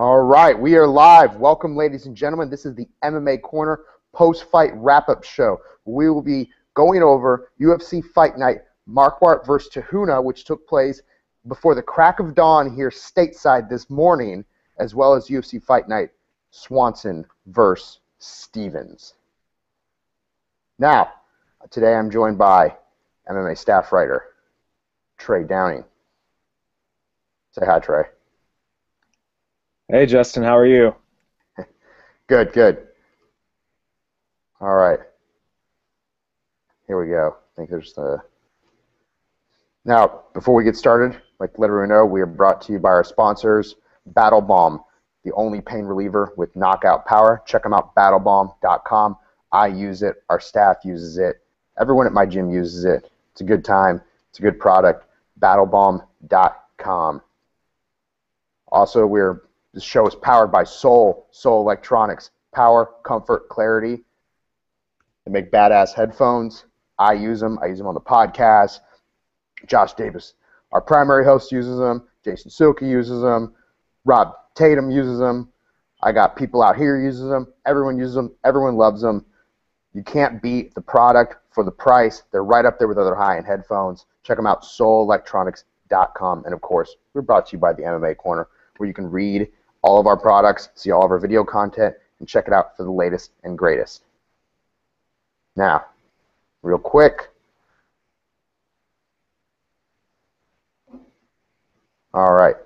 All right, we are live. Welcome, ladies and gentlemen. This is the MMA Corner post-fight wrap-up show. We will be going over UFC Fight Night, Marquardt versus Tahuna, which took place before the crack of dawn here stateside this morning, as well as UFC Fight Night, Swanson versus Stevens. Now, today I'm joined by MMA staff writer, Trey Downing. Say hi, Trey. Hey, Justin, how are you? Good, good. All right. Here we go. I think there's the... Now, before we get started, I'd like to let everyone know we are brought to you by our sponsors, Battle Balm, the only pain reliever with knockout power. Check them out, battlebalm.com. I use it. Our staff uses it. Everyone at my gym uses it. It's a good time. It's a good product. battlebalm.com. Also, this show is powered by Soul Electronics. Power, comfort, clarity. They make badass headphones. I use them. I use them on the podcast. Josh Davis, our primary host, uses them. Jason Silke uses them. Rob Tatum uses them. I got people out here uses them. Everyone uses them. Everyone loves them. You can't beat the product for the price. They're right up there with other high-end headphones. Check them out, soulelectronics.com. And, of course, we're brought to you by the MMA Corner, where you can read all of our products, see all of our video content, and check it out for the latest and greatest. Now, real quick. All right.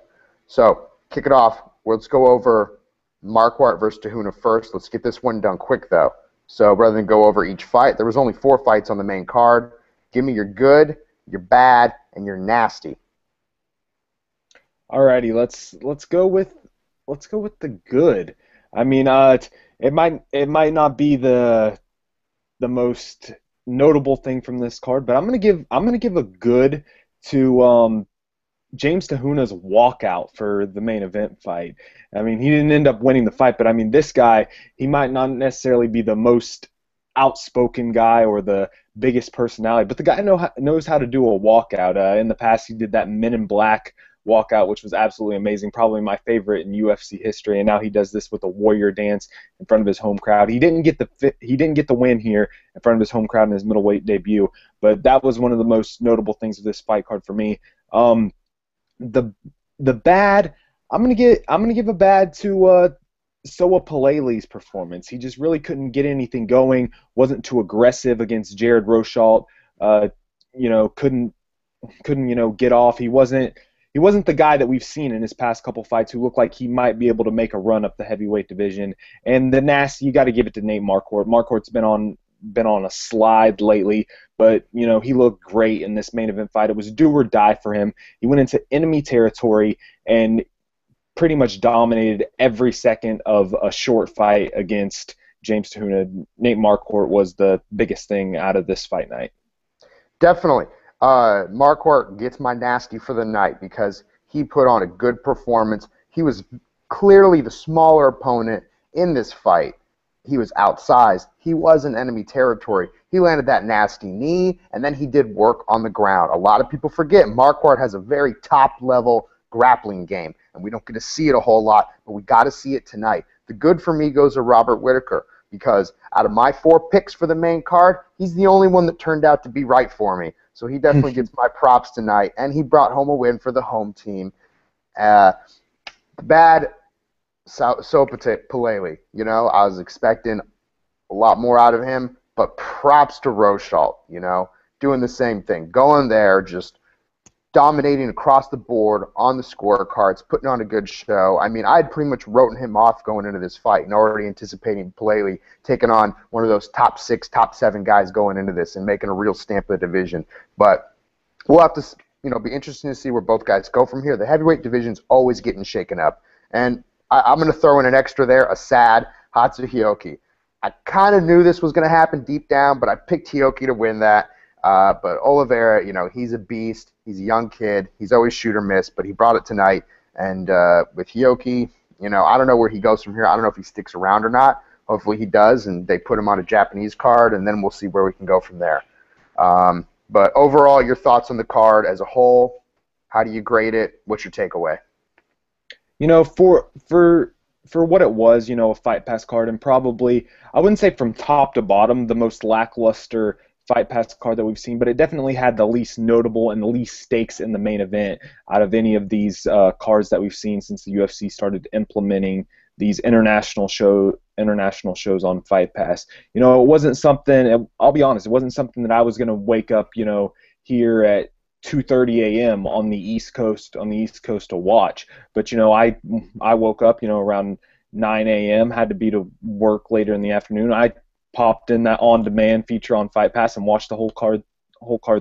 So, kick it off. Let's go over Marquardt versus Tahuna first. Let's get this one done quick, though. So, rather than go over each fight, there was only 4 fights on the main card. Give me your good, your bad, and your nasty. Alrighty, let's go with the good. I mean, it might not be the most notable thing from this card, but I'm gonna give a good to James Tahuna's walkout for the main event fight. I mean, he didn't end up winning the fight, but I mean, this guy, he might not necessarily be the most outspoken guy or the biggest personality, but the guy knows how to do a walkout. In the past, he did that Men in Black walkout, which was absolutely amazing, probably my favorite in UFC history. And now he does this with a warrior dance in front of his home crowd. He didn't get the win here in front of his home crowd in his middleweight debut, but that was one of the most notable things of this fight card for me. The bad, I'm gonna give a bad to Soa Palele's performance. He just really couldn't get anything going. Wasn't too aggressive against Jared Rosholt. Couldn't get off. He wasn't the guy that we've seen in his past couple fights who looked like he might be able to make a run up the heavyweight division. And the nasty, you got to give it to Nate Marquardt. Marquardt's been on a slide lately, but he looked great in this main event fight. It was do or die for him. He went into enemy territory and pretty much dominated every second of a short fight against James Tahuna. Nate Marquardt was the biggest thing out of this fight night. Definitely. Marquardt gets my nasty for the night because he put on a good performance. He was clearly the smaller opponent in this fight. He was outsized. He was in enemy territory. He landed that nasty knee, and then he did work on the ground. A lot of people forget Marquardt has a very top-level grappling game, and we don't get to see it a whole lot, but we got to see it tonight. The good for me goes to Robert Whitaker, because out of my 4 picks for the main card, he's the only one that turned out to be right for me. So he definitely gets my props tonight, and he brought home a win for the home team. Bad Soa Palele. I was expecting a lot more out of him, but props to Rosholt, doing the same thing. Going there, just dominating across the board on the scorecards, putting on a good show. I mean, I had pretty much written him off going into this fight and already anticipating Palele taking on one of those top 6, top 7 guys going into this and making a real stamp of the division. But we'll have to, be interesting to see where both guys go from here. The heavyweight division's always getting shaken up. And I'm going to throw in an extra there, a sad Hatsuhioki. I kind of knew this was going to happen deep down, but I picked Hioki to win that. But Oliveira, he's a beast. He's a young kid. He's always shoot or miss, but he brought it tonight. And with Hioki, I don't know where he goes from here. I don't know if he sticks around or not. Hopefully he does, and they put him on a Japanese card, and then we'll see where we can go from there. But overall, your thoughts on the card as a whole? How do you grade it? What's your takeaway? You know, for what it was, a Fight Pass card, and probably I wouldn't say from top to bottom the most lackluster Fight Pass card that we've seen, but it definitely had the least notable and the least stakes in the main event out of any of these cards that we've seen since the UFC started implementing these international shows on Fight Pass. It wasn't something. I'll be honest, it wasn't something that I was going to wake up, here at 2:30 a.m. on the East Coast to watch. But I woke up around 9 a.m. had to be to work later in the afternoon. I popped in that on-demand feature on Fight Pass and watched the whole card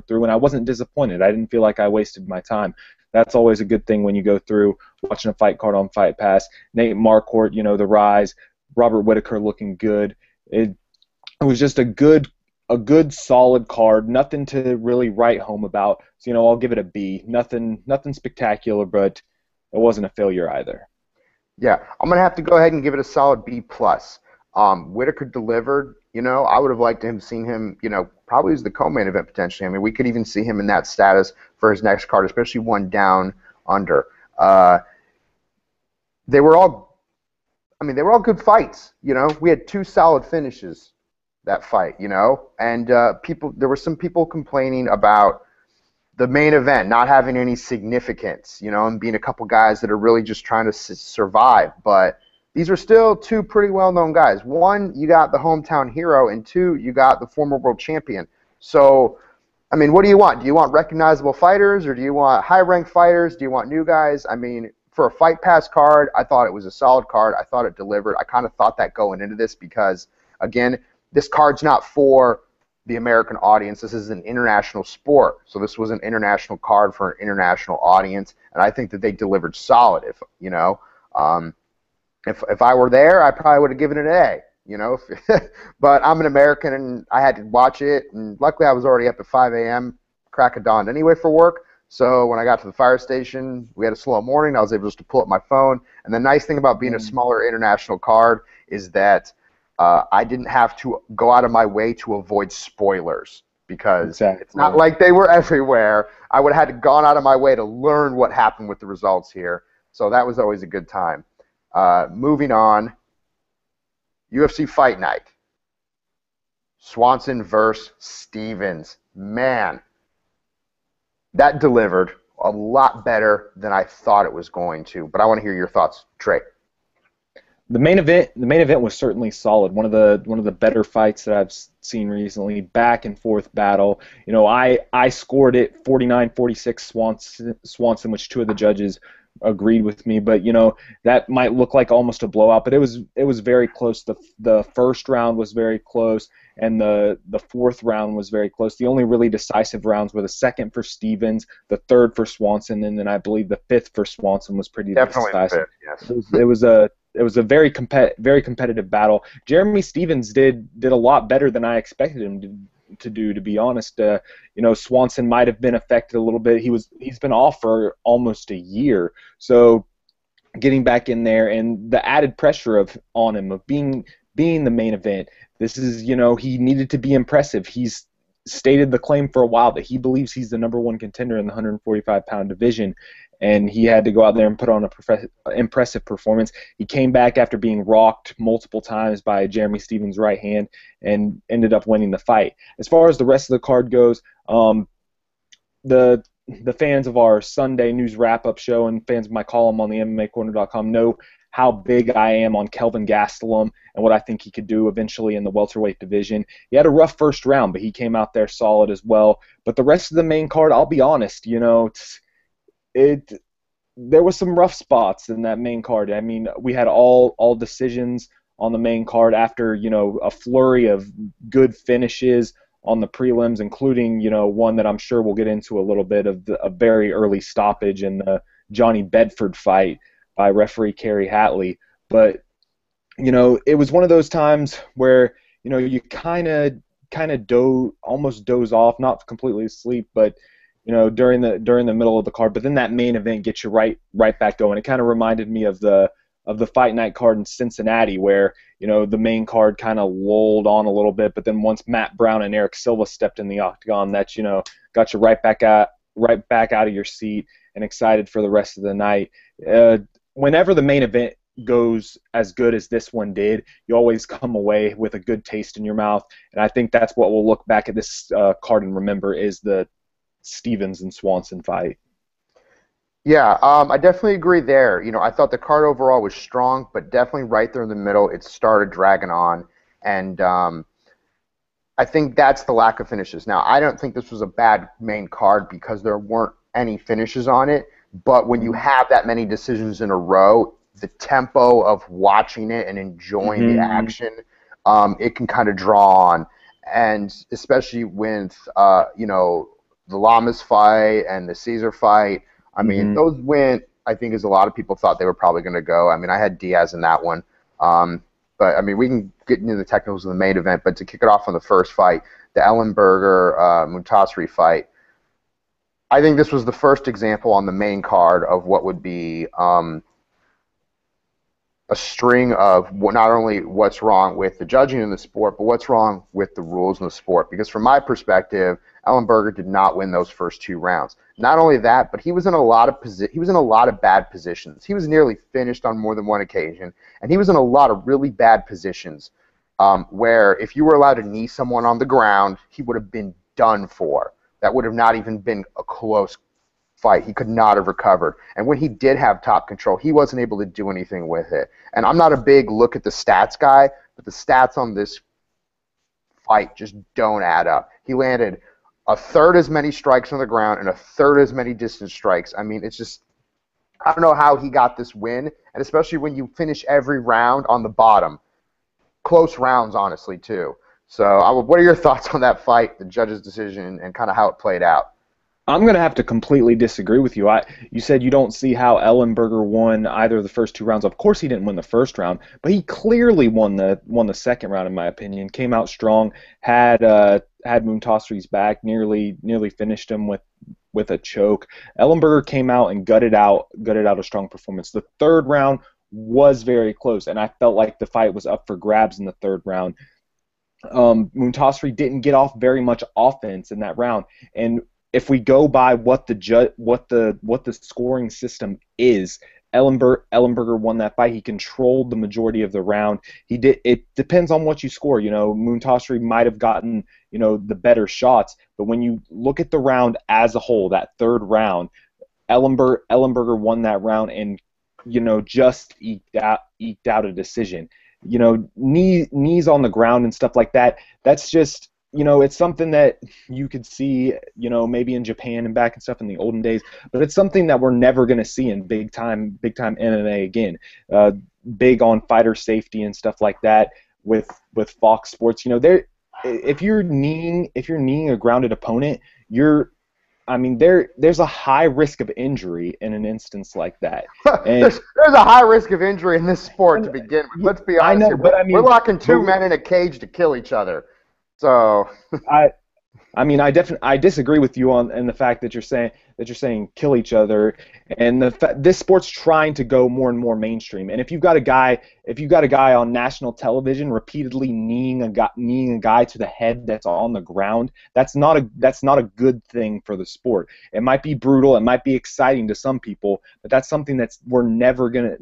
through, and I wasn't disappointed. I didn't feel like I wasted my time. That's always a good thing when you go through watching a fight card on Fight Pass. Nate Marquardt, the rise. Robert Whitaker looking good. It was just a good solid card. Nothing to really write home about. So I'll give it a B. Nothing spectacular, but it wasn't a failure either. Yeah, I'm gonna have to go ahead and give it a solid B plus. Whitaker delivered. I would have liked to have seen him. Probably as the co-main event potentially. I mean, we could even see him in that status for his next card, especially one down under. They were all. I mean, they were all good fights. We had two solid finishes that fight. And there were some people complaining about the main event not having any significance, and being a couple guys that are really just trying to survive. But these are still two pretty well-known guys. One, you got the hometown hero, and two, you got the former world champion. So, I mean, what do you want? Do you want recognizable fighters, or do you want high-ranked fighters? Do you want new guys? I mean, for a Fight Pass card, I thought it was a solid card. I thought it delivered. I kind of thought that going into this because, again, this card's not for the American audience. This is an international sport, so this was an international card for an international audience, and I think that they delivered solid. If I were there, I probably would have given it an A. But I'm an American and I had to watch it, and luckily I was already up at 5 a.m. crack of dawn anyway for work. So when I got to the fire station, we had a slow morning. I was able just to pull up my phone, and the nice thing about being a smaller international card is that I didn't have to go out of my way to avoid spoilers because Exactly. It's not like they were everywhere. I would have had to gone out of my way to learn what happened with the results here. So that was always a good time. Moving on, UFC Fight Night. Swanson versus Stevens. Man, that delivered a lot better than I thought it was going to. But I want to hear your thoughts, Trey. The main event was certainly solid. One of the better fights that I've seen recently. Back and forth battle. I scored it 49-46 Swanson, which two of the judges agreed with me. But that might look like almost a blowout, but it was very close. The first round was very close, and the fourth round was very close. The only really decisive rounds were the second for Stevens, the third for Swanson, and then I believe the fifth for Swanson was pretty Definitely decisive. Yes. It was a very competitive battle. Jeremy Stevens did a lot better than I expected him to do, to be honest. Swanson might have been affected a little bit. He's been off for almost a year, so getting back in there and the added pressure on him of being the main event. This is he needed to be impressive. He's stated the claim for a while that he believes he's the number one contender in the 145-pound division, and he had to go out there and put on a impressive performance. He came back after being rocked multiple times by Jeremy Stevens' right hand and ended up winning the fight. As far as the rest of the card goes, the fans of our Sunday news wrap-up show and fans of my column on the MMAcorner.com know how big I am on Kelvin Gastelum and what I think he could do eventually in the welterweight division. He had a rough first round, but he came out there solid as well. But the rest of the main card, I'll be honest, there was some rough spots in that main card. I mean, we had all decisions on the main card after a flurry of good finishes on the prelims, including one that I'm sure we'll get into a little bit of a very early stoppage in the Johnny Bedford fight by referee Kerry Hatley. But it was one of those times where you kind of almost doze off, not completely asleep, but during the middle of the card. But then that main event gets you right back going. It kind of reminded me of the Fight Night card in Cincinnati, where the main card kind of lulled on a little bit, but then once Matt Brown and Eric Silva stepped in the octagon, that got you right back out of your seat and excited for the rest of the night. whenever the main event goes as good as this one did, you always come away with a good taste in your mouth. And I think that's what we'll look back at this card and remember is the Stevens and Swanson fight. Yeah, I definitely agree there. I thought the card overall was strong, but definitely right there in the middle, it started dragging on, and I think that's the lack of finishes. Now, I don't think this was a bad main card because there weren't any finishes on it, but when you have that many decisions in a row, the tempo of watching it and enjoying the Mm-hmm. action, it can kind of draw on, and especially with the Lamas fight and the Caesar fight. I mean, Mm-hmm. those went, I think, as a lot of people thought they were probably going to go. I mean, I had Diaz in that one. But, I mean, we can get into the technicals of the main event, but to kick it off on the first fight, the Ellenberger-Muntasri fight, I think this was the first example on the main card of what would be a string of not only what's wrong with the judging in the sport, but what's wrong with the rules in the sport. Because from my perspective, Ellenberger did not win those first 2 rounds. Not only that, but he was in a lot of bad positions. He was nearly finished on more than one occasion, and he was in a lot of really bad positions where if you were allowed to knee someone on the ground, he would have been done for. That would have not even been a close fight. He could not have recovered. And when he did have top control, he wasn't able to do anything with it. And I'm not a big look at the stats guy, but the stats on this fight just don't add up. He landed a third as many strikes on the ground and a third as many distance strikes. I mean, it's just, I don't know how he got this win, and especially when you finish every round on the bottom. Close rounds, honestly, too. So what are your thoughts on that fight, the judge's decision, and kind of how it played out? I'm going to have to completely disagree with you. You said you don't see how Ellenberger won either of the first 2 rounds. Of course, he didn't win the first round, but he clearly won the second round, in my opinion. Came out strong, had Muntasri's back, nearly finished him with a choke. Ellenberger came out and gutted out a strong performance. The third round was very close, and I felt like the fight was up for grabs in the third round. Muntasri didn't get off very much offense in that round, and if we go by what the scoring system is, Ellenberger won that fight. He controlled the majority of the round. He did. It depends on what you score. Muntasri might have gotten the better shots, but when you look at the round as a whole, that third round, Ellenberger won that round and just eked out a decision. Knees on the ground and stuff like that. That's just. It's something that you could see, maybe in Japan and back and stuff in the olden days, but it's something that we're never going to see in big time MMA again. Big on fighter safety and stuff like that with Fox Sports. If you're kneeing a grounded opponent, there's a high risk of injury in an instance like that. And there's a high risk of injury in this sport to begin with. Let's be honest here. We're locking two men in a cage to kill each other. So I disagree with you in the fact that you're saying kill each other, and this sport's trying to go more and more mainstream. And if you've got a guy on national television repeatedly kneeing a guy to the head that's on the ground, that's not a good thing for the sport. It might be brutal, it might be exciting to some people, but that's something we're never gonna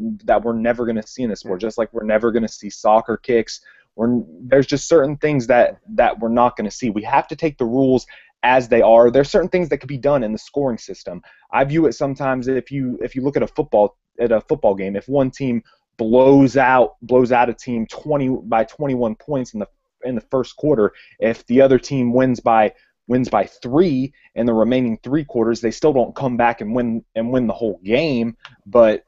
see in the sport. Just like we're never gonna see soccer kicks. There's just certain things that we're not going to see. We have to take the rules as they are. There's certain things that could be done in the scoring system. I view it sometimes if you look at a football game, if one team blows out a team 21 points in the first quarter, if the other team wins by 3 in the remaining 3 quarters, they still don't come back and win the whole game, but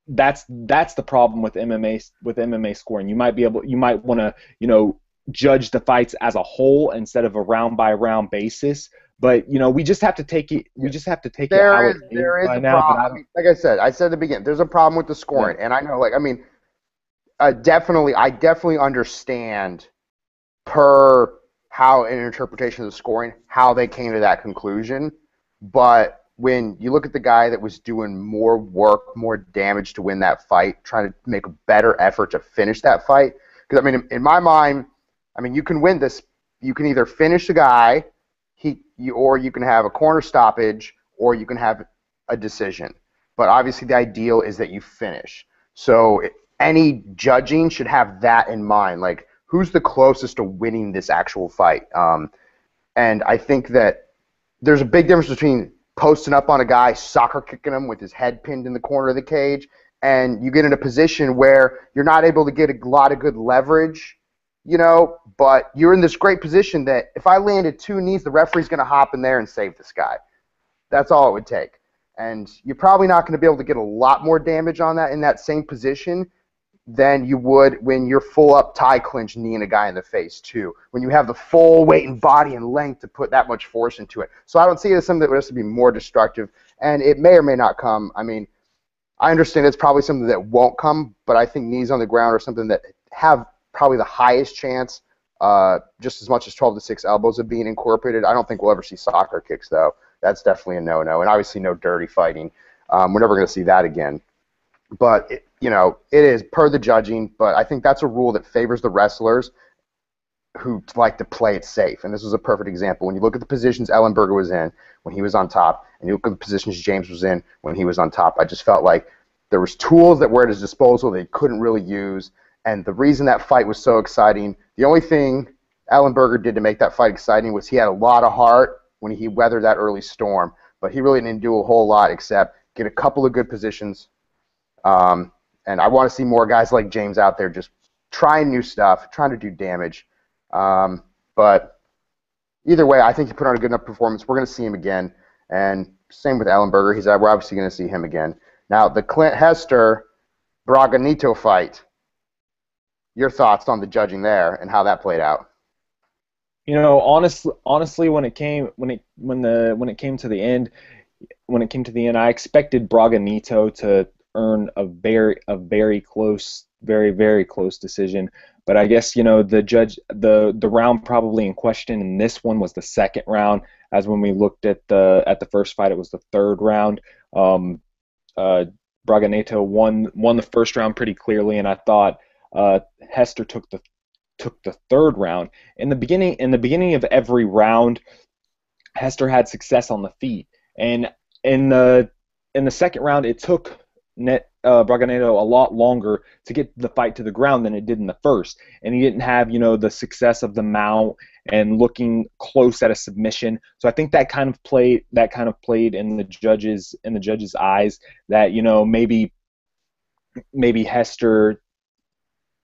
that's the problem with MMA scoring. You might want to judge the fights as a whole instead of a round by round basis. But we just have to take it. We just have to take it how it is. There is by a now, problem. Like I said at the beginning, there's a problem with the scoring, and I know. I definitely understand per how an interpretation of the scoring, how they came to that conclusion, but when you look at the guy that was doing more work, more damage to win that fight, trying to make a better effort to finish that fight. Because, in my mind, you can win this. You can either finish the guy, or you can have a corner stoppage, or you can have a decision. but obviously the ideal is that you finish. So any judging should have that in mind. Like, who's the closest to winning this actual fight? And I think that there's a big difference between posting up on a guy, soccer kicking him with his head pinned in the corner of the cage, and you get in a position where you're not able to get a lot of good leverage, but you're in this great position that if I landed 2 knees, the referee's going to hop in there and save this guy. That's all it would take. And you're probably not going to be able to get a lot more damage on that in that same position than you would when you're full up tie clinch kneeing a guy in the face too, when you have the full weight and body and length to put that much force into it. So I don't see it as something that would have to be more destructive, and it may or may not come. I mean, I understand it's probably something that won't come, but I think knees on the ground are something that have probably the highest chance, just as much as 12 to 6 elbows of being incorporated. I don't think we'll ever see soccer kicks, though. That's definitely a no-no, and obviously no dirty fighting. We're never going to see that again. But, it is per the judging, but I think that's a rule that favors the wrestlers who like to play it safe. And this was a perfect example. When you look at the positions Ellenberger was in when he was on top, and you look at the positions James was in when he was on top, I just felt like there was tools that were at his disposal that he couldn't really use. And the reason that fight was so exciting, the only thing Ellenberger did to make that fight exciting was he had a lot of heart when he weathered that early storm. But he really didn't do a whole lot except get a couple of good positions. And I want to see more guys like James out there just trying new stuff, trying to do damage. But either way, I think he put on a good enough performance. We're going to see him again. And same with Ellenberger. We're obviously going to see him again. Now, the Clint Hester-Braganito fight, your thoughts on the judging there and how that played out? Honestly, when it came to the end, I expected Braganito to earn a very close, very close decision. But I guess the round probably in question in this one was the second round. As when we looked at the first fight, it was the third round. Braganito won the first round pretty clearly, and I thought Hester took the third round. In the beginning of every round, Hester had success on the feet, and in the second round, it took Braganito a lot longer to get the fight to the ground than it did in the first, and he didn't have the success of the mount and looking close at a submission. So I think that kind of played in the judges' eyes that maybe Hester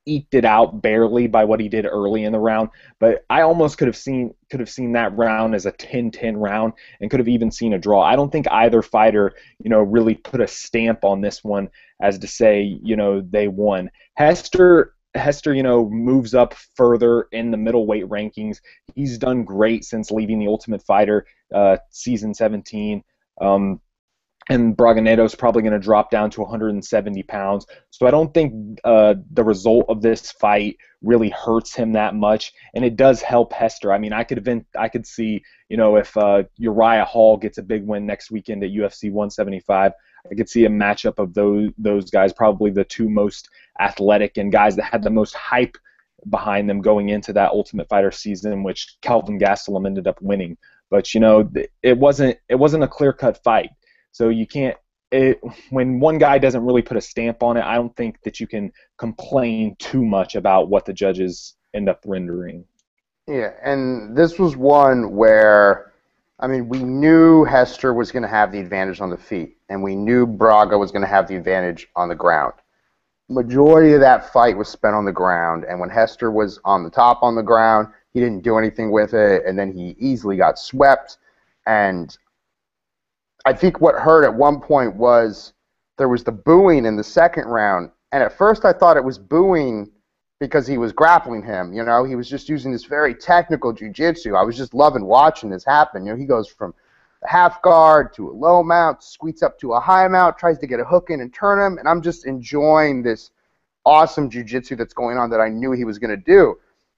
eked it out barely by what he did early in the round, but I almost could have seen that round as a 10-10 round and could have even seen a draw. I don't think either fighter, really put a stamp on this one as to say, they won. Hester, moves up further in the middleweight rankings. He's done great since leaving the Ultimate Fighter season 17. And Braganeto's probably going to drop down to 170 pounds. So I don't think the result of this fight really hurts him that much, and it does help Hester. I mean, I could see, if Uriah Hall gets a big win next weekend at UFC 175, I could see a matchup of those guys, probably the two most athletic and guys that had the most hype behind them going into that Ultimate Fighter season, which Kelvin Gastelum ended up winning. But it wasn't a clear-cut fight. So you can't when one guy doesn't really put a stamp on it, I don't think that you can complain too much about what the judges end up rendering. Yeah, and this was one where, we knew Hester was going to have the advantage on the feet, and we knew Braga was going to have the advantage on the ground. Majority of that fight was spent on the ground, and when Hester was on the top on the ground, he didn't do anything with it, and then he easily got swept. And I think what hurt at one point was there was the booing in the second round, and at first I thought it was booing because he was grappling him. He was just using this very technical jiu-jitsu. I was just loving watching this happen. He goes from a half guard to a low mount, squeaks up to a high mount, tries to get a hook in and turn him, and I'm just enjoying this awesome jiu-jitsu that's going on that I knew he was going to do.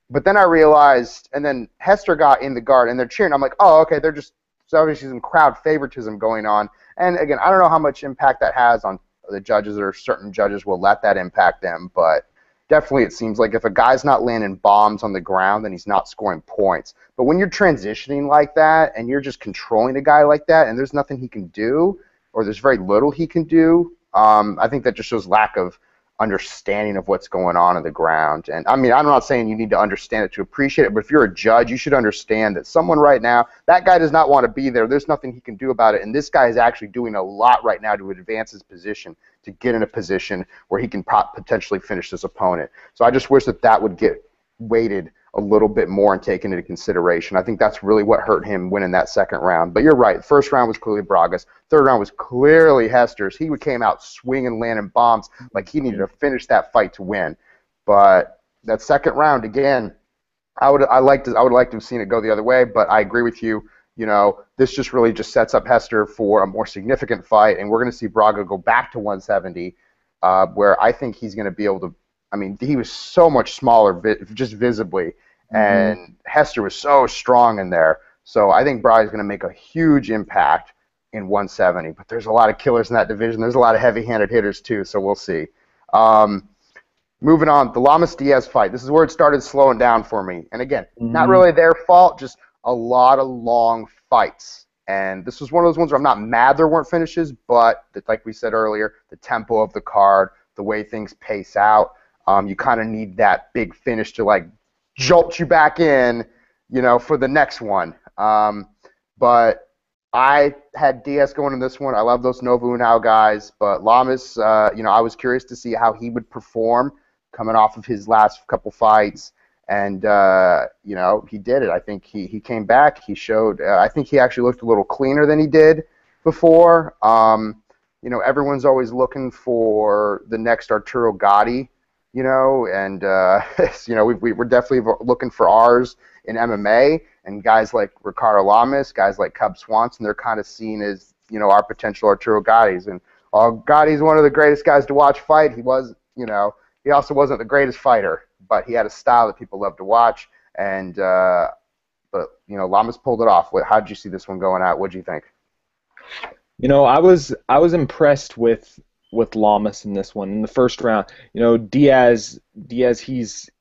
But then I realized, and then Hester got in the guard, and they're cheering. I'm like, oh, okay, they're just so obviously some crowd favoritism going on. And again, I don't know how much impact that has on the judges, or certain judges will let that impact them, but definitely it seems like if a guy's not landing bombs on the ground, then he's not scoring points. But when you're transitioning like that and you're just controlling a guy like that and there's nothing he can do, or there's very little he can do. I think that just shows lack of understanding of what's going on the ground. And I mean, I'm not saying you need to understand it to appreciate it, but if you're a judge, you should understand that someone right now, that guy does not want to be there. There's nothing he can do about it. And this guy is actually doing a lot right now to advance his position, to get in a position where he can potentially finish this opponent. So I just wish that that would get weighted a little bit more and taken into consideration. I think that's really what hurt him winning that second round. But you're right. First round was clearly Braga's. Third round was clearly Hester's. He came out swinging, landing bombs like he needed to finish that fight to win. But that second round, again, I would like to have seen it go the other way. But I agree with you. You know, this just really just sets up Hester for a more significant fight, and we're going to see Braga go back to 170, where I think he's going to be able to. I mean, he was so much smaller, just visibly, and Hester was so strong in there. So I think Braga's going to make a huge impact in 170. But there's a lot of killers in that division. There's a lot of heavy-handed hitters too, so we'll see. Moving on, the Lamas-Diaz fight. This is where it started slowing down for me. And again, not really their fault, just a lot of long fights. And this was one of those ones where I'm not mad there weren't finishes, but like we said earlier, the tempo of the card, the way things pace out, you kind of need that big finish to like jolt you back in, you know, for the next one. But I had Diaz going in this one. I love those Nova Unao guys, but Lamas, you know, I was curious to see how he would perform coming off of his last couple fights, and you know, he did it. I think he came back. He showed. I think he actually looked a little cleaner than he did before. You know, everyone's always looking for the next Arturo Gatti. You know, and you know, we're definitely looking for ours in MMA, and guys like Ricardo Lamas, guys like Cub Swanson, they're kind of seen as, you know, our potential Arturo Gattis. And Gatti's one of the greatest guys to watch fight. He was, you know, he also wasn't the greatest fighter, but he had a style that people love to watch. And but you know, Lamas pulled it off. How did you see this one going out? What did you think? You know, I was impressed with Lamas in this one. In the first round, you know, Diaz,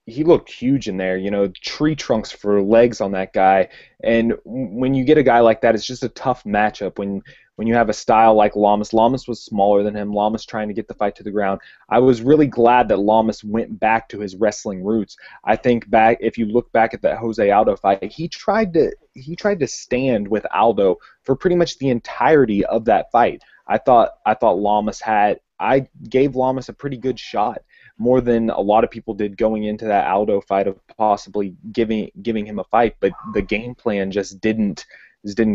he looked huge in there. You know, tree trunks for legs on that guy. And when you get a guy like that, it's just a tough matchup. When you have a style like Lamas was smaller than him. Lamas trying to get the fight to the ground. I was really glad that Lamas went back to his wrestling roots. I think back, if you look back at that Jose Aldo fight, he tried to stand with Aldo for pretty much the entirety of that fight. I thought I gave Lamas a pretty good shot, more than a lot of people did going into that Aldo fight of possibly giving him a fight, but the game plan just didn't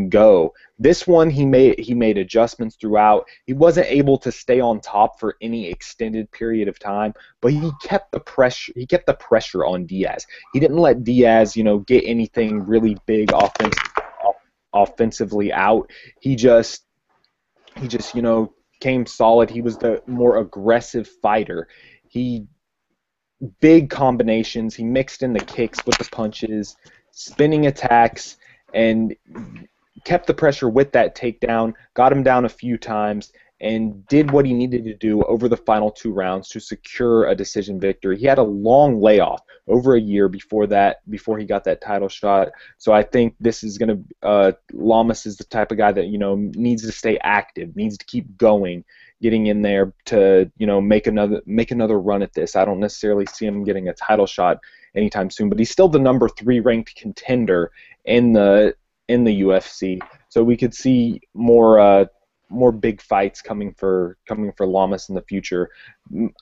go. This one he made adjustments throughout. He wasn't able to stay on top for any extended period of time, but he kept the pressure on Diaz. He didn't let Diaz, you know, get anything really big offensively out. He just you know, came solid. He was the more aggressive fighter. Big combinations. He mixed in the kicks with the punches, spinning attacks, and kept the pressure with that takedown, got him down a few times, and did what he needed to do over the final 2 rounds to secure a decision victory. He had a long layoff, over a year before he got that title shot. So I think this is going to Lamas is the type of guy that, you know, needs to stay active, needs to keep going, getting in there to, you know, make another run at this. I don't necessarily see him getting a title shot anytime soon, but he's still the number 3 ranked contender in the UFC. So we could see more big fights coming for Lamas in the future.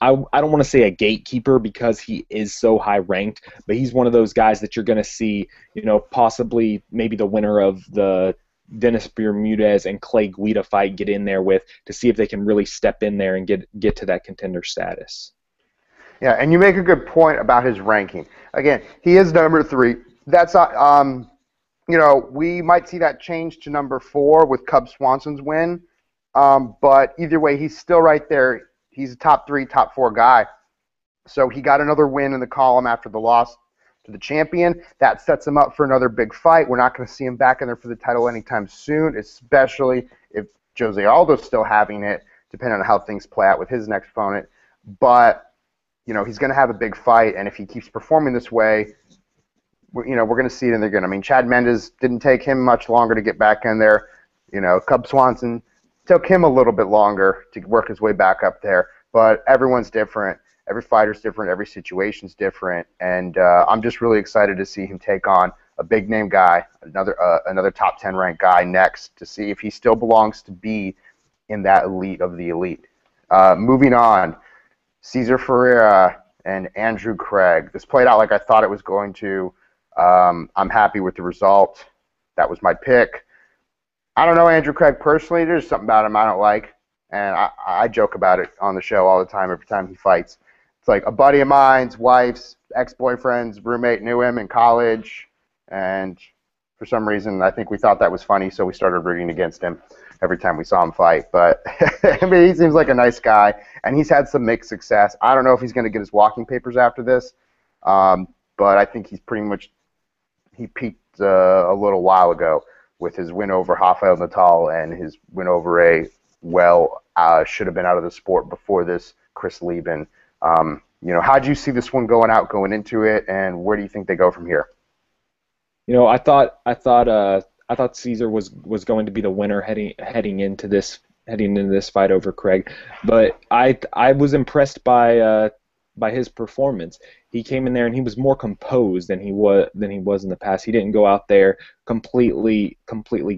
I don't want to say a gatekeeper because he is so high ranked, but he's one of those guys that you're going to see, you know, possibly maybe the winner of the Dennis Bermudez and Clay Guida fight get in there with, to see if they can really step in there and get to that contender status. Yeah, and you make a good point about his ranking. Again, he is number 3. That's you know, we might see that change to number 4 with Cub Swanson's win. But either way, he's still right there. He's a top 3, top 4 guy. So he got another win in the column after the loss to the champion. That sets him up for another big fight. We're not going to see him back in there for the title anytime soon, especially if Jose Aldo's still having it, depending on how things play out with his next opponent. But, you know, he's going to have a big fight, and if he keeps performing this way, we're going to see it in the gun. I mean, Chad Mendes didn't take him much longer to get back in there. You know, Cub Swanson, Took him a little bit longer to work his way back up there, but everyone's different. Every fighter's different. Every situation's different, and I'm just really excited to see him take on a big name guy, another top 10 ranked guy next, to see if he still belongs to be in that elite of the elite. Moving on, Cesar Ferreira and Andrew Craig. This played out like I thought it was going to. I'm happy with the result. That was my pick. I don't know Andrew Craig personally. There's something about him I don't like, and I joke about it on the show all the time every time he fights. It's like a buddy of mine's wife's ex-boyfriend's roommate knew him in college, and for some reason I think we thought that was funny, so we started rooting against him every time we saw him fight. But I mean, he seems like a nice guy, and he's had some mixed success. I don't know if he's going to get his walking papers after this, but I think he's pretty much he peaked a little while ago with his win over Rafael Natal and his win over should have been out of the sport before this, Chris Lieben. How do you see this one going into it, and where do you think they go from here? I thought Caesar was going to be the winner heading into this fight over Craig, but I was impressed by his performance. He came in there and he was more composed than he was in the past. He didn't go out there completely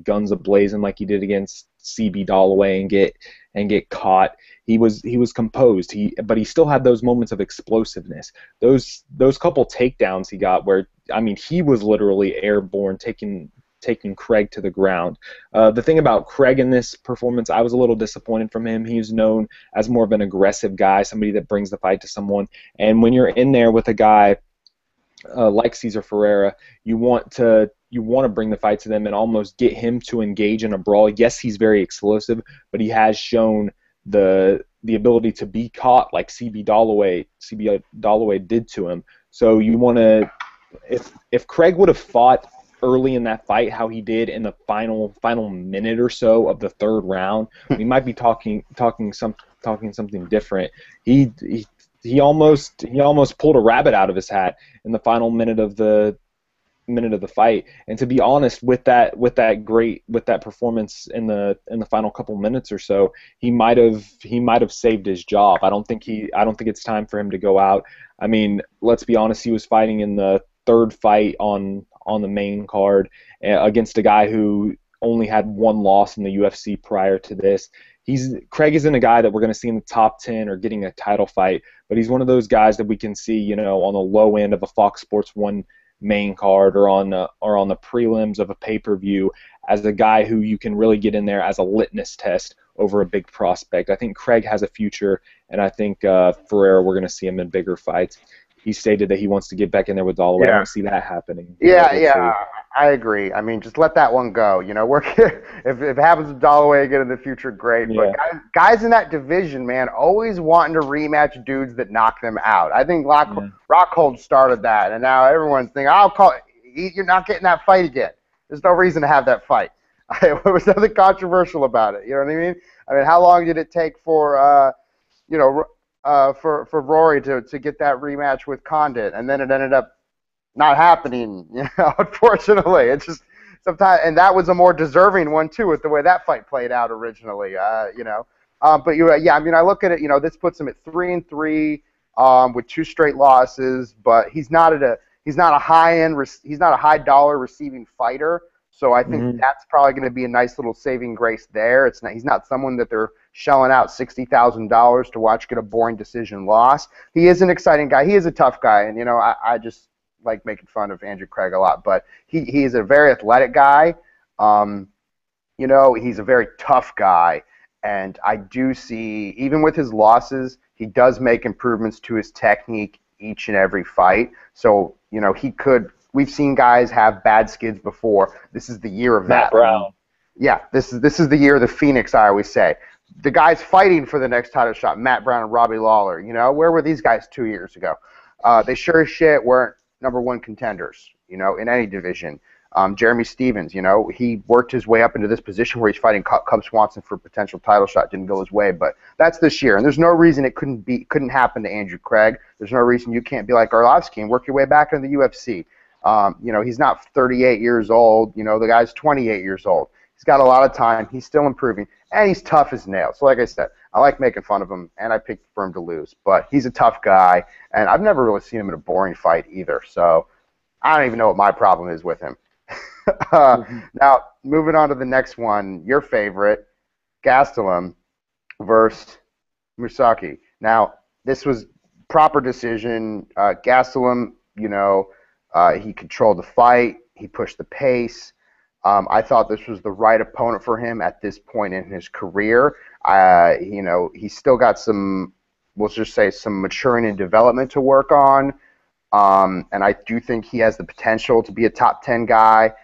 guns a-blazing like he did against CB Dalloway and get caught. He was composed. But he still had those moments of explosiveness. Those couple takedowns he got where, I mean, he was literally airborne, taking Craig to the ground. The thing about Craig in this performance, I was a little disappointed from him. He's known as more of an aggressive guy, somebody that brings the fight to someone. And when you're in there with a guy like Cesar Ferreira, you want to bring the fight to them and almost get him to engage in a brawl. Yes, he's very explosive, but he has shown the ability to be caught like CB Dalloway did to him. So you want to, if Craig would have fought early in that fight how he did in the final minute or so of the third round, we might be talking something different. He almost pulled a rabbit out of his hat in the final minute of the fight. And to be honest, with that performance in the final couple minutes or so, he might have saved his job. I don't think it's time for him to go out. I mean, let's be honest, he was fighting in the third fight on the main card against a guy who only had one loss in the UFC prior to this. Craig isn't a guy that we're going to see in the top 10 or getting a title fight, but he's one of those guys that we can see, on the low end of a Fox Sports 1 main card or on the prelims of a pay-per-view as a guy who you can really get in there as a litmus test over a big prospect. I think Craig has a future, and I think Ferreira, we're going to see him in bigger fights. He stated that he wants to get back in there with Dalloway. Yeah. I don't see that happening. Yeah, I agree. I mean, just let that one go. If it happens with Dalloway again in the future, great. Yeah. But guys in that division, man, always wanting to rematch dudes that knock them out. I think Rockhold started that, and now everyone's thinking, you're not getting that fight again. There's no reason to have that fight. There was nothing controversial about it. You know what I mean? I mean, how long did it take for Rory to get that rematch with Condit, and then it ended up not happening, unfortunately. It's just sometimes, and that was a more deserving one too, with the way that fight played out originally, But I mean, I look at it, this puts him at 3-3 with 2 straight losses, but he's not a high dollar receiving fighter. So I think that's probably going to be a nice little saving grace there. He's not someone that they're shelling out $60,000 to watch get a boring decision loss. He is an exciting guy. He is a tough guy, and I just like making fun of Andrew Craig a lot. But he is a very athletic guy. He's a very tough guy, and I do see, even with his losses, he does make improvements to his technique each and every fight. So he could. We've seen guys have bad skids before. This is the year of that. Matt Brown. Yeah, this is the year of the Phoenix, I always say. The guys fighting for the next title shot, Matt Brown and Robbie Lawler, where were these guys 2 years ago? They sure as shit weren't #1 contenders, in any division. Jeremy Stevens, he worked his way up into this position where he's fighting Cub Swanson for a potential title shot. Didn't go his way, but that's this year, and there's no reason it couldn't happen to Andrew Craig. There's no reason you can't be like Arlovsky and work your way back into the UFC. He's not 38 years old. The guy's 28 years old. He's got a lot of time. He's still improving. and he's tough as nails. So like I said, I like making fun of him, and I picked for him to lose. But he's a tough guy, and I've never really seen him in a boring fight either. So I don't even know what my problem is with him. Now, moving on to the next one, your favorite, Gastelum versus Musaki. Now, this was proper decision. Gastelum, he controlled the fight. He pushed the pace. I thought this was the right opponent for him at this point in his career. He's still got some, let's just say, some maturing and development to work on. And I do think he has the potential to be a top 10 guy.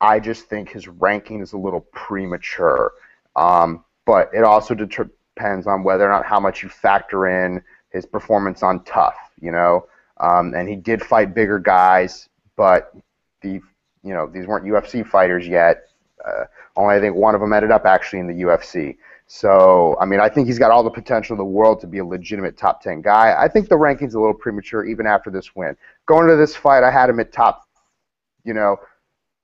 I just think his ranking is a little premature. But it also depends on whether or not how much you factor in his performance on Tough, and he did fight bigger guys, but these weren't UFC fighters yet. Only I think one of them ended up actually in the UFC. So, I mean, I think he's got all the potential in the world to be a legitimate top 10 guy. I think the ranking's a little premature even after this win. Going into this fight, I had him at top,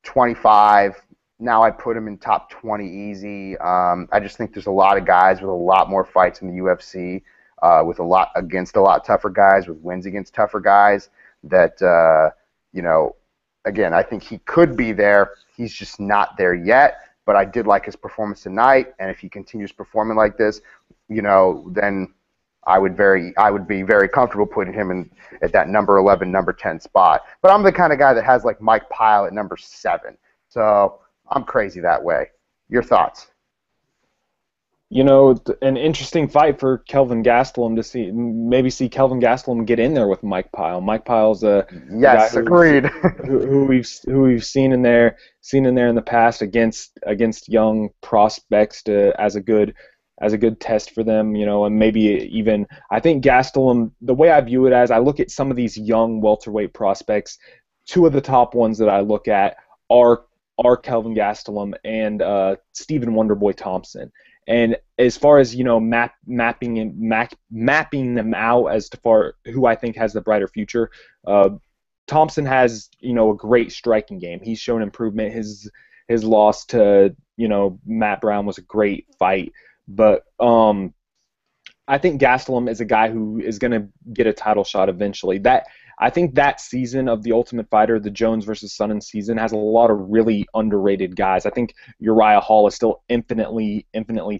25. Now I put him in top 20 easy. I just think there's a lot of guys with a lot more fights in the UFC, with against a lot tougher guys, with wins against tougher guys that, again, I think he could be there. He's just not there yet. But I did like his performance tonight, and if he continues performing like this, then I would be very comfortable putting him at that number 11, number 10 spot. But I'm the kind of guy that has like Mike Pyle at number 7. So I'm crazy that way. Your thoughts? An interesting fight for Kelvin Gastelum to see Kelvin Gastelum get in there with Mike Pyle. Mike Pyle's a yes, guy agreed. who we've seen in there in the past against young prospects as a good test for them, and maybe even I think Gastelum, the way I view it as I look at some of these young welterweight prospects, two of the top ones that I look at are Kelvin Gastelum and Stephen Wonderboy Thompson. And as far as mapping them out as to far who I think has the brighter future, Thompson has a great striking game. He's shown improvement. His loss to Matt Brown was a great fight, but I think Gastelum is a guy who is going to get a title shot eventually. I think that season of The Ultimate Fighter, the Jones versus Sonnen season, has a lot of really underrated guys. I think Uriah Hall is still infinitely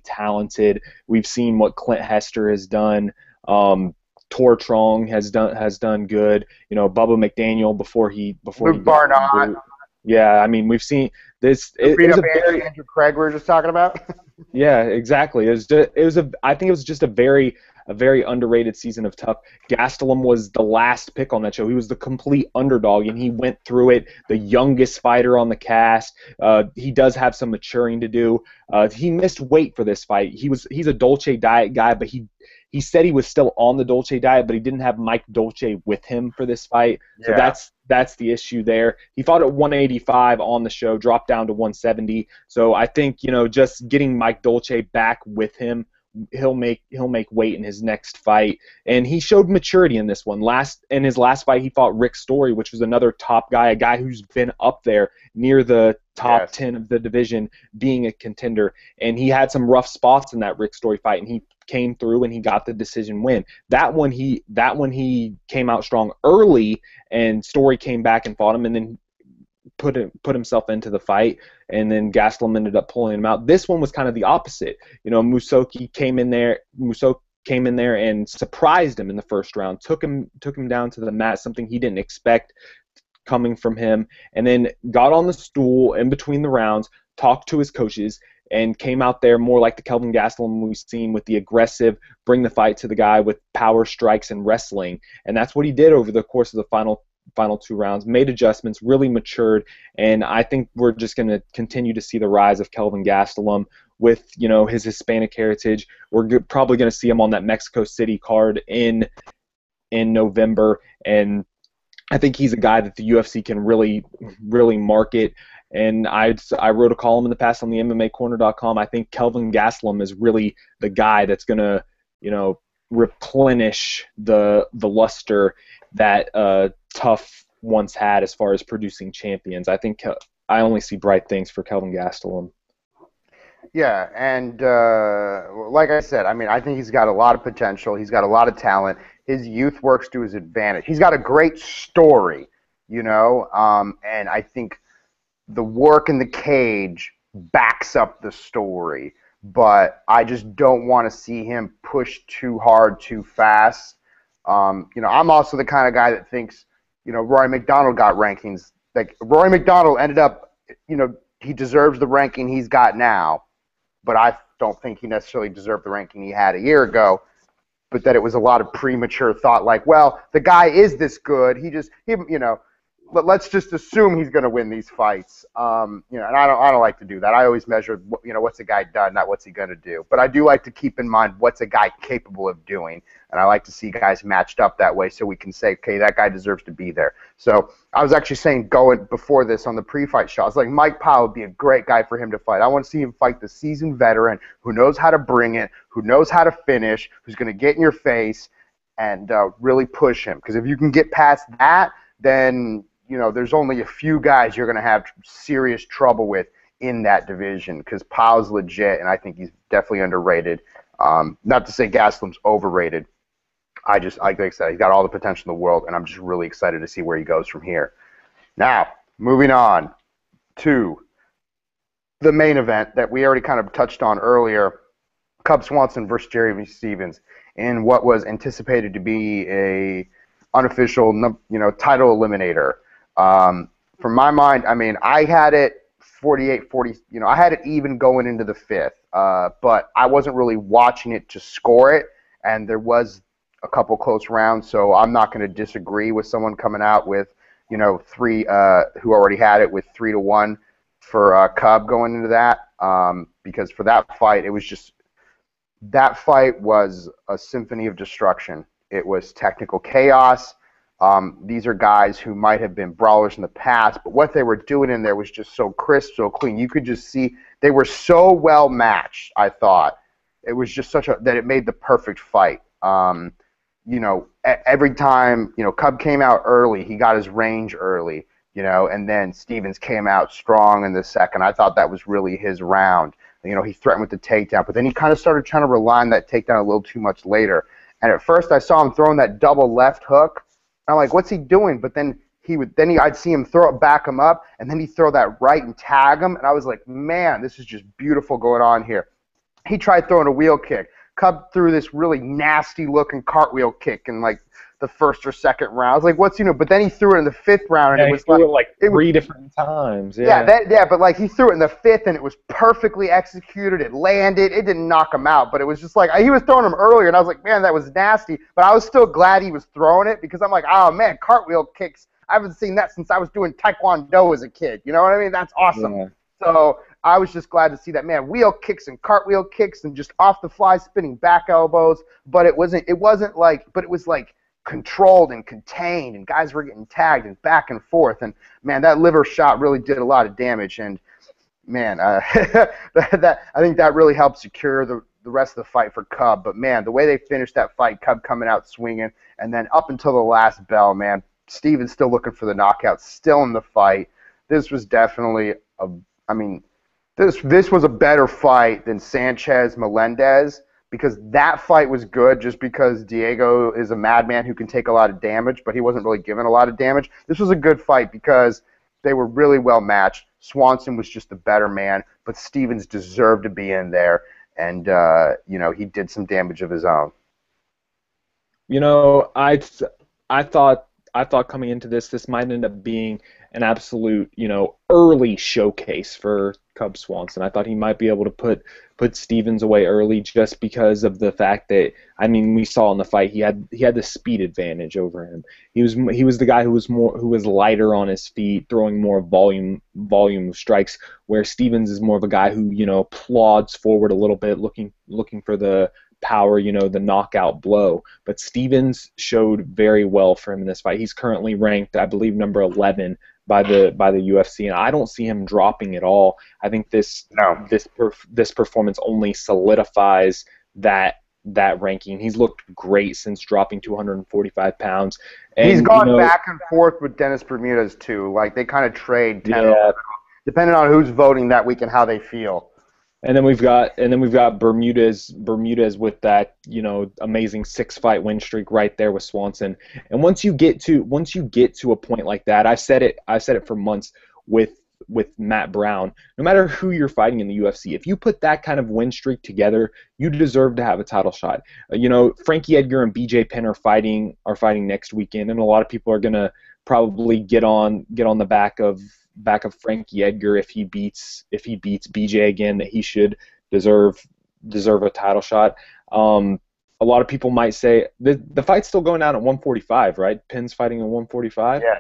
talented. We've seen what Clint Hester has done. Tor Trong has done good. Bubba McDaniel before he Luke Barnott. Yeah, I mean, we've seen this. Beat up Andrew Craig we were just talking about. Yeah, exactly. I think it was just a very underrated season of Tough. Gastelum was the last pick on that show. He was the complete underdog, and he went through it. The youngest fighter on the cast. He does have some maturing to do. He missed weight for this fight. He's a Dolce diet guy, but he said he was still on the Dolce diet, but he didn't have Mike Dolce with him for this fight. Yeah. So that's the issue there. He fought at 185 on the show, dropped down to 170. So I think just getting Mike Dolce back with him, he'll make weight in his next fight. And he showed maturity in this one. In his last fight, he fought Rick Story, which was another top guy, a guy who's been up there near the top 10 of the division, being a contender. And he had some rough spots in that Rick Story fight, and he came through and he got the decision win. That one he came out strong early, and Story came back and fought him, and then put himself into the fight, and then Gastelum ended up pulling him out. This one was kind of the opposite. Musoki came in there and surprised him in the first round, took him down to the mat, something he didn't expect coming from him, and then got on the stool in between the rounds, talked to his coaches, and came out there more like the Kelvin Gastelum we've seen, with the aggressive, bring the fight to the guy with power strikes and wrestling. And that's what he did over the course of the final 2 rounds, made adjustments, really matured, and I think we're just going to continue to see the rise of Kelvin Gastelum with his Hispanic heritage. We're probably going to see him on that Mexico City card in November, and I think he's a guy that the UFC can really market. And I wrote a column in the past on the MMAcorner.com. I think Kelvin Gastelum is really the guy that's going to replenish the luster that Tough once had as far as producing champions. I think I only see bright things for Kelvin Gastelum. Yeah, and like I said, I mean, I think he's got a lot of potential. He's got a lot of talent. His youth works to his advantage. He's got a great story, and I think the work in the cage backs up the story. But I just don't want to see him push too hard, too fast. I'm also the kind of guy that thinks, Rory McDonald got rankings. Like Rory McDonald ended up, he deserves the ranking he's got now, but I don't think he necessarily deserved the ranking he had a year ago. But that it was a lot of premature thought, like, well, the guy is this good. Let's just assume he's going to win these fights. And I don't like to do that. I always measure, what's a guy done, not what's he going to do. But I do like to keep in mind what's a guy capable of doing. And I like to see guys matched up that way so we can say, okay, that guy deserves to be there. So I was actually saying going before this on the pre-fight show, I was like, Mike Powell would be a great guy for him to fight. I want to see him fight the seasoned veteran who knows how to bring it, who knows how to finish, who's going to get in your face and really push him. Because if you can get past that, then there's only a few guys you're going to have serious trouble with in that division because Powell's legit, and I think he's definitely underrated. Not to say Gastelum's overrated. Like I said, he's got all the potential in the world, and I'm just really excited to see where he goes from here. Now, moving on to the main event that we already kind of touched on earlier, Cub Swanson versus Jeremy Stephens, in what was anticipated to be a unofficial, title eliminator. From my mind, I mean, I had it 48-40, I had it even going into the fifth, but I wasn't really watching it to score it, and there was a couple close rounds, so I'm not going to disagree with someone coming out with, three, who already had it with 3-1 for Cub going into that, because for that fight, that fight was a symphony of destruction. It was technical chaos. These are guys who might have been brawlers in the past, but what they were doing in there was just so crisp, so clean. You could just see they were so well matched, I thought. It was just that it made the perfect fight. Every time, Cub came out early, he got his range early, and then Stephens came out strong in the second. I thought that was really his round. He threatened with the takedown, but then he kind of started trying to rely on that takedown a little too much later. And at first I saw him throwing that double left hook. I'm like, what's he doing? But then I'd see him throw it, back him up, and then he'd throw that right and tag him. And I was like, man, this is just beautiful going on here. He tried throwing a wheel kick. Cub threw this really nasty looking cartwheel kick in like the first or second round. I was like, what's but then he threw it in the fifth round, and he threw it like three different times. But like he threw it in the fifth, and it was perfectly executed. It landed. It didn't knock him out, but it was just like he was throwing them earlier, and I was like, man, that was nasty. But I was still glad he was throwing it because I'm like, oh man, cartwheel kicks. I haven't seen that since I was doing Taekwondo as a kid. You know what I mean? That's awesome. Yeah. So I was just glad to see that, man, wheel kicks and cartwheel kicks and just off the fly spinning back elbows. But it was like controlled and contained, and guys were getting tagged and back and forth. And man, that liver shot really did a lot of damage. And man, I think that really helped secure the rest of the fight for Cub. But man, the way they finished that fight, Cub coming out swinging, and then up until the last bell, man, Stephens still looking for the knockout, still in the fight. This was definitely this was a better fight than Sanchez-Melendez, because that fight was good just because Diego is a madman who can take a lot of damage, but he wasn't really given a lot of damage. This was a good fight because they were really well matched. Swanson was just the better man, but Stephens deserved to be in there, and he did some damage of his own. I thought coming into this might end up being an absolute, early showcase for Cub Swanson. I thought he might be able to put Stephens away early just because of the fact that, we saw in the fight he had the speed advantage over him. He was the guy who was lighter on his feet, throwing more volume strikes, where Stephens is more of a guy who, plods forward a little bit, looking for the power, the knockout blow. But Stephens showed very well for him in this fight. He's currently ranked, I believe, number 11 by the UFC, and I don't see him dropping at all. I think this performance only solidifies that ranking. He's looked great since dropping 245 pounds. And, he's gone back and forth with Dennis Bermudez too. Like they kind of trade, depending on who's voting that week and how they feel. And then we've got Bermudez with that, amazing 6-fight win streak right there with Swanson. And once you get to a point like that, I've said it for months with Matt Brown. No matter who you're fighting in the UFC, if you put that kind of win streak together, you deserve to have a title shot. Frankie Edgar and BJ Penn are fighting next weekend, and a lot of people are gonna probably get on the back of Frankie Edgar if he beats BJ again, that he should deserve a title shot. A lot of people might say the fight's still going down at 145, right? Penn's fighting at 145. Yeah.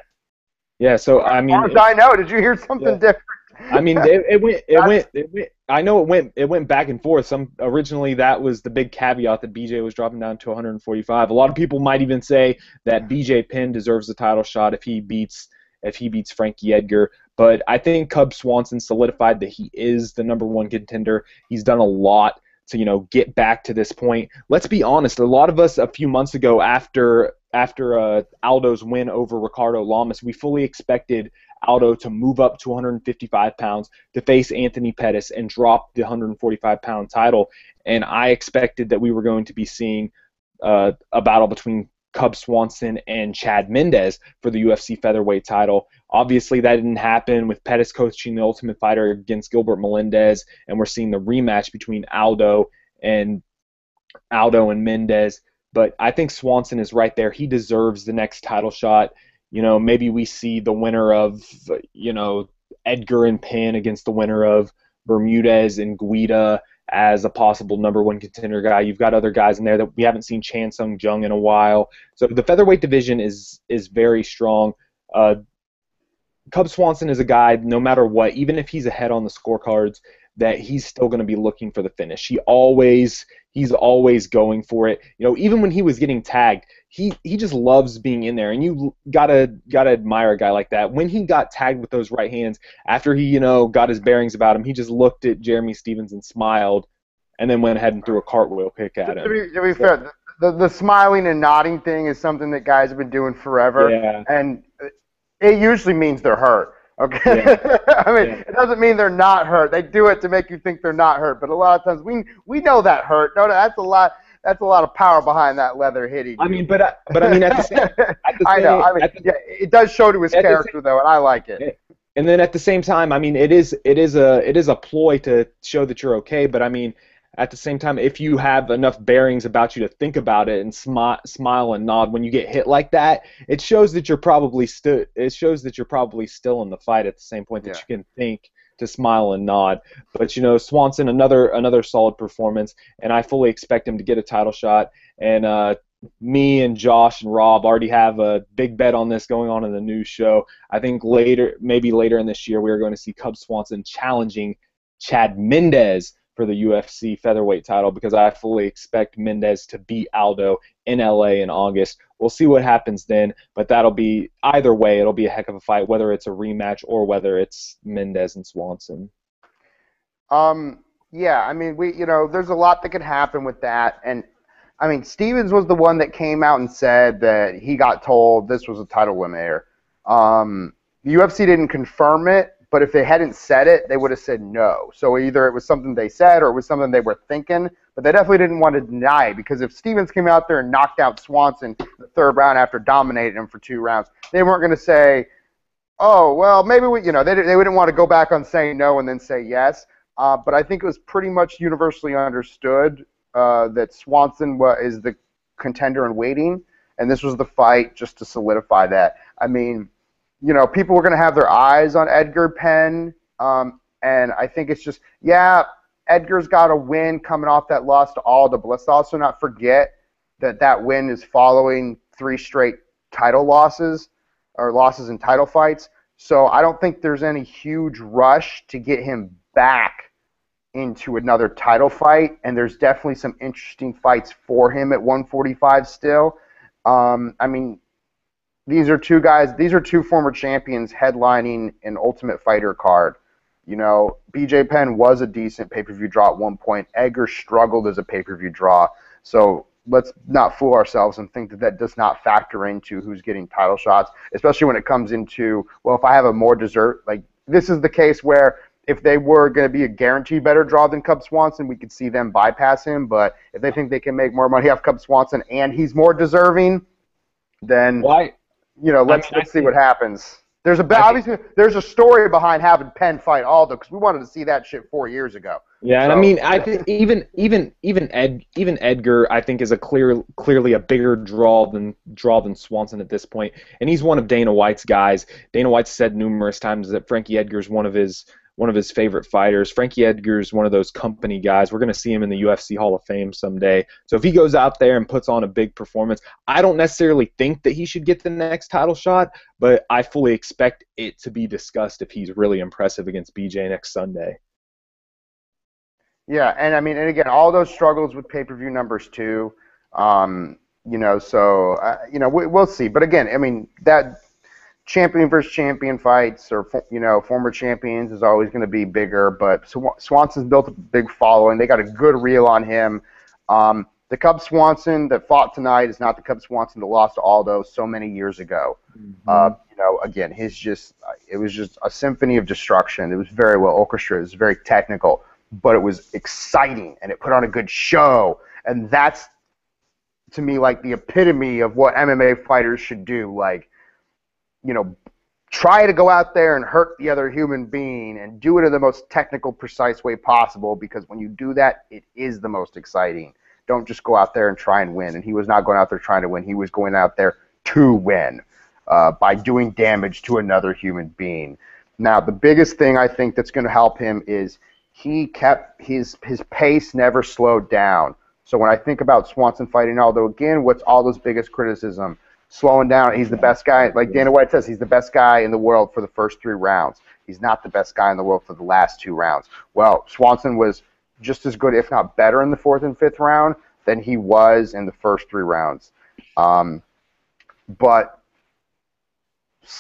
Yeah. So I mean, I know. Did you hear something different? I mean, it went. I know it went back and forth. Originally that was the big caveat that BJ was dropping down to 145. A lot of people might even say that BJ Penn deserves the title shot if he beats Frankie Edgar. But I think Cub Swanson solidified that he is the number one contender. He's done a lot to get back to this point. Let's be honest. A lot of us a few months ago after Aldo's win over Ricardo Lamas, we fully expected Aldo to move up to 155 pounds to face Anthony Pettis and drop the 145-pound title. And I expected that we were going to be seeing a battle between Cub Swanson and Chad Mendes for the UFC featherweight title. Obviously, that didn't happen with Pettis coaching the Ultimate Fighter against Gilbert Melendez, and we're seeing the rematch between Aldo and Mendes. But I think Swanson is right there. He deserves the next title shot. Maybe we see the winner of, Edgar and Penn against the winner of Bermudez and Guida as a possible number one contender guy. You've got other guys in there that we haven't seen, Chan Sung Jung, in a while. So the featherweight division is very strong. Cub Swanson is a guy, no matter what, even if he's ahead on the scorecards, that he's still going to be looking for the finish. He's always going for it. Even when he was getting tagged, he just loves being in there, and you gotta admire a guy like that. When he got tagged with those right hands, after he got his bearings about him, he just looked at Jeremy Stephens and smiled, and then went ahead and threw a cartwheel kick at him. To be fair, the smiling and nodding thing is something that guys have been doing forever, and it usually means they're hurt. Okay, yeah. It doesn't mean they're not hurt. They do it to make you think they're not hurt, but a lot of times we know that hurt. No, that's a lot. That's a lot of power behind that leather hitting. I mean, but at the same, I know. It does show to his character though, and I like it. And then at the same time, it is a ploy to show that you're okay. But at the same time, if you have enough bearings about you to think about it and smile and nod when you get hit like that, it shows that you're probably still in the fight at the same point that you can think to smile and nod. But Swanson, another solid performance, and I fully expect him to get a title shot. And me and Josh and Rob already have a big bet on this going on in the news show. I think maybe later in this year, we are going to see Cub Swanson challenging Chad Mendes for the UFC featherweight title, because I fully expect Mendes to beat Aldo in LA in August. We'll see what happens then, but that'll be, either way, it'll be a heck of a fight, whether it's a rematch or whether it's Mendes and Swanson. Yeah, there's a lot that could happen with that, and Stevens was the one that came out and said that he got told this was a title eliminator. The UFC didn't confirm it, but if they hadn't said it, they would have said no. So either it was something they said or it was something they were thinking, but they definitely didn't want to deny it, because if Stevens came out there and knocked out Swanson in the third round after dominating him for 2 rounds, they weren't going to say, oh, well, maybe they wouldn't want to go back on saying no and then say yes. But I think it was pretty much universally understood that Swanson is the contender in waiting, and this was the fight just to solidify that. People were going to have their eyes on Edgar Penn, and I think it's just, Edgar's got a win coming off that loss to Aldo, but let's also not forget that win is following 3 straight title losses, or losses in title fights. So I don't think there's any huge rush to get him back into another title fight, and there's definitely some interesting fights for him at 145 still. These are 2 former champions headlining an Ultimate Fighter card. BJ Penn was a decent pay-per-view draw at one point. Edgar struggled as a pay-per-view draw. So let's not fool ourselves and think that does not factor into who's getting title shots, especially when it comes into, well, if I have a more dessert, like this is the case where if they were going to be a guaranteed better draw than Cub Swanson, we could see them bypass him. But if they think they can make more money off Cub Swanson and he's more deserving, then Why? let's see what happens. Obviously there's a story behind having Penn fight Aldo because we wanted to see that shit 4 years ago. Yeah, and I mean, I think even Edgar, I think, is clearly a bigger draw than Swanson at this point, and he's one of Dana White's guys. Dana White said numerous times that Frankie Edgar is one of his favorite fighters. Frankie Edgar is one of those company guys. We're going to see him in the UFC Hall of Fame someday. So if he goes out there and puts on a big performance, I don't necessarily think that he should get the next title shot, but I fully expect it to be discussed if he's really impressive against BJ next Sunday. Yeah, and I mean, and again, all those struggles with pay-per-view numbers too. We'll see. But again, I mean, that champion versus champion fights or former champions is always going to be bigger. But Swanson's built a big following. They got a good reel on him. The Cub Swanson that fought tonight is not the Cub Swanson that lost to Aldo so many years ago. Again, it was just a symphony of destruction. It was very well orchestrated. It was very technical. But it was exciting, and it put on a good show. And that's, to me, like the epitome of what MMA fighters should do. Like, try to go out there and hurt the other human being and do it in the most technical, precise way possible, because when you do that, it is the most exciting. Don't just go out there and try and win. And he was not going out there trying to win. He was going out there to win by doing damage to another human being. Now, the biggest thing I think that's going to help him is he kept his pace never slowed down. So when I think about Swanson fighting Aldo again, what's Aldo's biggest criticism? Slowing down. He's the best guy. Like Dana White says, he's the best guy in the world for the first 3 rounds. He's not the best guy in the world for the last 2 rounds. Well, Swanson was just as good, if not better, in the 4th and 5th round than he was in the first 3 rounds. But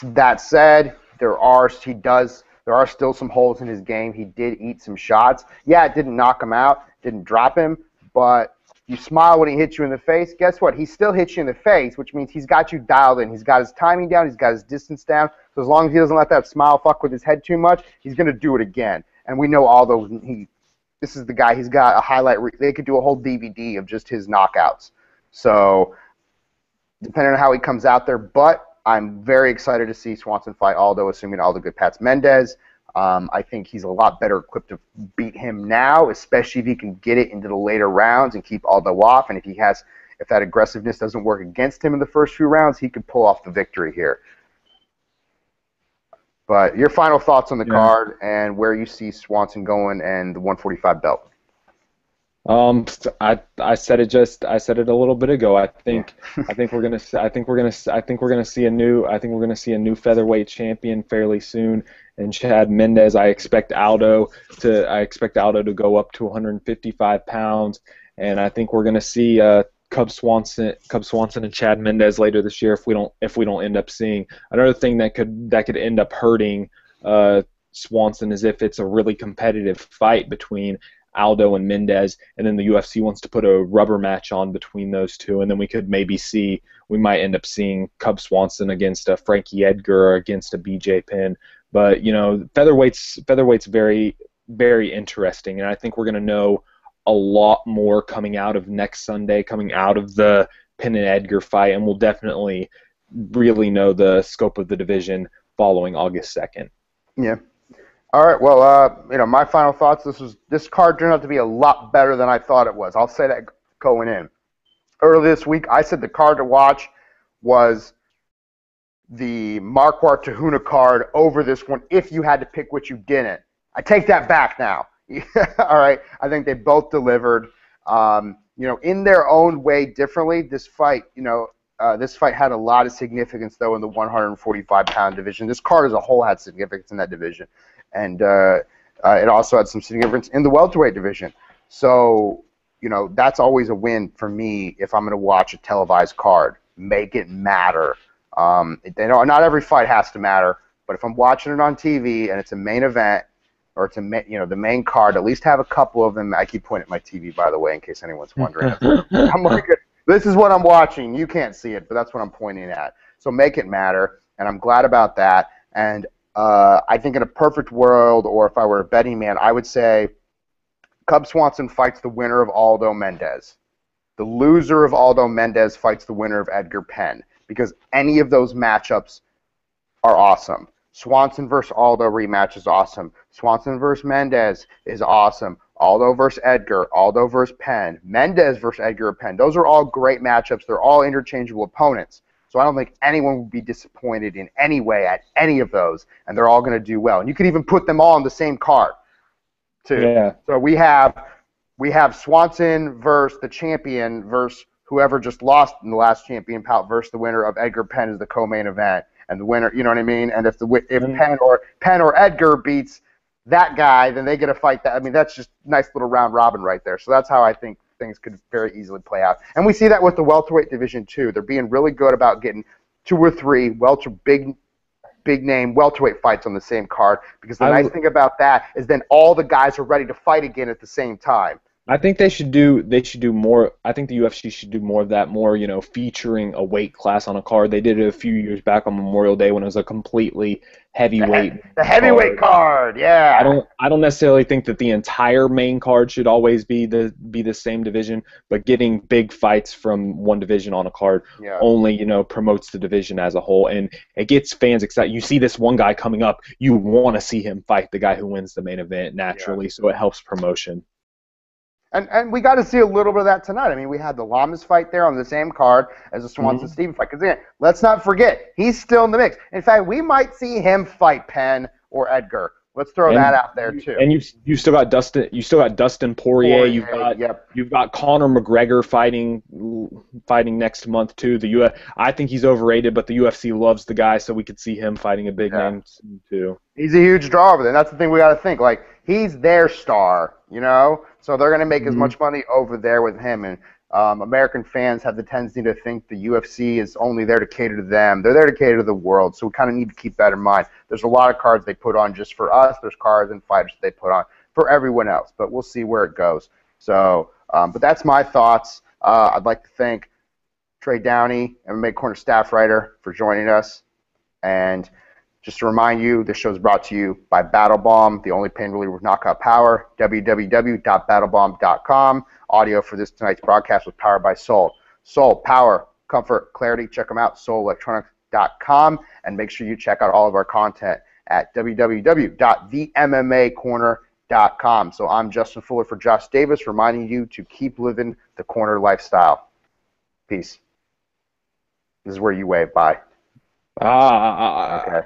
that said, there are still some holes in his game. He did eat some shots. Yeah, it didn't knock him out, didn't drop him, but you smile when he hits you in the face. Guess what? He still hits you in the face, which means he's got you dialed in. He's got his timing down. He's got his distance down. So as long as he doesn't let that smile fuck with his head too much, he's going to do it again. And we know Aldo, this is the guy, he's got a highlight. They could do a whole DVD of just his knockouts. So depending on how he comes out there, but I'm very excited to see Swanson fight Aldo, assuming Aldo gets past Mendez. I think he's a lot better equipped to beat him now, especially if he can get it into the later rounds and keep Aldo off. And if that aggressiveness doesn't work against him in the first few rounds, he could pull off the victory here. But your final thoughts on the card and where you see Swanson going and the 145 belt. I said it a little bit ago. I think we're gonna see a new featherweight champion fairly soon. And Chad Mendez, I expect Aldo to go up to 155 pounds, and I think we're gonna see Cub Swanson and Chad Mendez later this year if we don't end up seeing another thing that could end up hurting Swanson is if it's a really competitive fight between Aldo and Mendez, and then the UFC wants to put a rubber match on between those two, and then we might end up seeing Cub Swanson against a Frankie Edgar or against a BJ Penn. But featherweight's very, very interesting, and I think we're going to know a lot more coming out of next Sunday, coming out of the Penn and Edgar fight, and we'll definitely really know the scope of the division following August 2nd. Yeah. All right, well, my final thoughts, this card turned out to be a lot better than I thought it was. I'll say that going in. Earlier this week, I said the card to watch was the Marquardt Tahuna card over this one if you had to pick which you didn't. I take that back now. All right, I think they both delivered, in their own way differently. This fight had a lot of significance, though, in the 145-pound division. This card as a whole had significance in that division. And it also had some significance in the welterweight division. So, that's always a win for me if I'm going to watch a televised card. Make it matter. Not every fight has to matter, but if I'm watching it on TV and it's a main event or it's the main card, at least have a couple of them. I keep pointing at my TV, by the way, in case anyone's wondering. I'm like, this is what I'm watching. You can't see it, but that's what I'm pointing at. So make it matter, and I'm glad about that. And I think in a perfect world, or if I were a betting man, I would say Cub Swanson fights the winner of Aldo Mendez. The loser of Aldo Mendez fights the winner of Edgar Penn, because any of those matchups are awesome. Swanson versus Aldo rematch is awesome. Swanson versus Mendez is awesome. Aldo versus Edgar, Aldo versus Penn, Mendez versus Edgar Penn. Those are all great matchups. They're all interchangeable opponents. So I don't think anyone would be disappointed in any way at any of those, and they're all going to do well. And you could even put them all on the same card, too. Yeah. So we have Swanson versus the champion versus whoever just lost in the last champion bout versus the winner of Edgar Penn is the co-main event, and the winner, you know what I mean? And if Penn or Edgar beats that guy, then they get to fight that. I mean, that's just a nice little round robin right there. So that's how I think things could very easily play out. And we see that with the welterweight division too. They're being really good about getting 2 or 3 big name welterweight fights on the same card, because the nice thing about that is then all the guys are ready to fight again at the same time. I think they should do more. I think the UFC should do more of that, more, featuring a weight class on a card. They did it a few years back on Memorial Day when it was a completely heavyweight. The heavyweight card, yeah. I don't necessarily think that the entire main card should always be the same division, but getting big fights from one division on a card only, promotes the division as a whole, and it gets fans excited. You see this one guy coming up, you want to see him fight the guy who wins the main event naturally, so it helps promotion. And we got to see a little bit of that tonight. I mean, we had the Lamas fight there on the same card as the Swanson-Steven fight. Because again, let's not forget, he's still in the mix. In fact, we might see him fight Penn or Edgar. Let's throw that out there too. And you still got Dustin. You still got Dustin Poirier. You've got Conor McGregor fighting next month too. I think he's overrated, but the UFC loves the guy, so we could see him fighting a big name soon too. He's a huge draw over there. That's the thing we got to think. Like, he's their star, So they're going to make as much money over there with him. And American fans have the tendency to think the UFC is only there to cater to them. They're there to cater to the world, so we kind of need to keep that in mind. There's a lot of cards they put on just for us. There's cards and fighters they put on for everyone else, but we'll see where it goes. So, but that's my thoughts. I'd like to thank Trey Downey, MMA Corner staff writer, for joining us. And just to remind you, this show is brought to you by Battle Bomb, the only pain reliever with knockout power, www.battlebomb.com. Audio for tonight's broadcast was powered by Soul. Soul, power, comfort, clarity. Check them out, soulelectronics.com. And make sure you check out all of our content at www.themmacorner.com. So I'm Justin Fuller for Josh Davis, reminding you to keep living the corner lifestyle. Peace. This is where you wave. Bye. Okay.